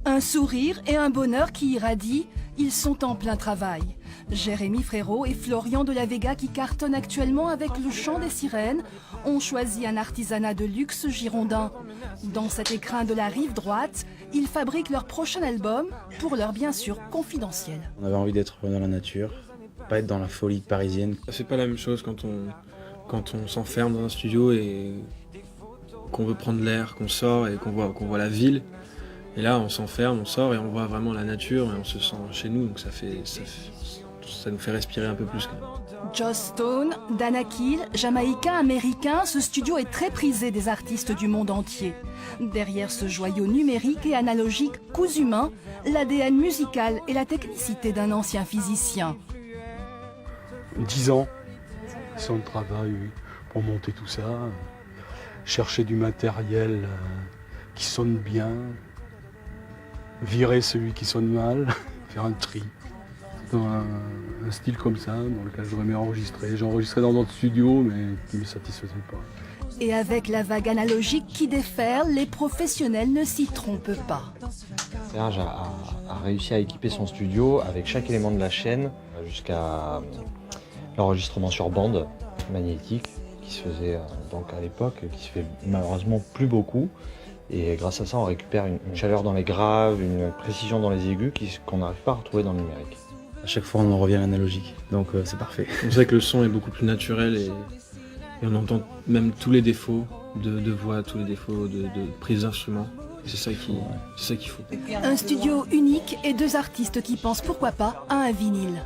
Un sourire et un bonheur qui irradient, ils sont en plein travail. Jérémy Frérot et Florian de la Vega, qui cartonnent actuellement avec le chant des sirènes, ont choisi un artisanat de luxe girondin. Dans cet écrin de la rive droite, ils fabriquent leur prochain album, pour l'heure bien sûr confidentiel. On avait envie d'être dans la nature, pas être dans la folie parisienne. C'est pas la même chose quand on s'enferme dans un studio et qu'on veut prendre l'air, qu'on sort et qu'on voit la ville. Et là, on s'enferme, on sort et on voit vraiment la nature et on se sent chez nous. Donc ça nous fait respirer un peu plus. Joss Stone, Danakil, jamaïcain-américain, ce studio est très prisé des artistes du monde entier. Derrière ce joyau numérique et analogique cousu main, l'ADN musical et la technicité d'un ancien physicien. 10 ans de travail pour monter tout ça, chercher du matériel qui sonne bien, virer celui qui sonne mal, faire un tri. Dans un style comme ça, dans lequel j'aurais aimé enregistrer. J'ai enregistré dans d'autres studios, mais qui ne me satisfaisaient pas. Et avec la vague analogique qui déferle, les professionnels ne s'y trompent pas. Serge a réussi à équiper son studio avec chaque élément de la chaîne, jusqu'à l'enregistrement sur bande magnétique, qui se faisait donc à l'époque, qui se fait malheureusement plus beaucoup. Et grâce à ça, on récupère une chaleur dans les graves, une précision dans les aigus qu'on n'arrive pas à retrouver dans le numérique. À chaque fois, on en revient à l'analogique, donc c'est parfait. On sait que le son est beaucoup plus naturel et on entend même tous les défauts de voix, tous les défauts de prise d'instrument. C'est ça qu'il faut. Un studio unique et deux artistes qui pensent pourquoi pas à un vinyle.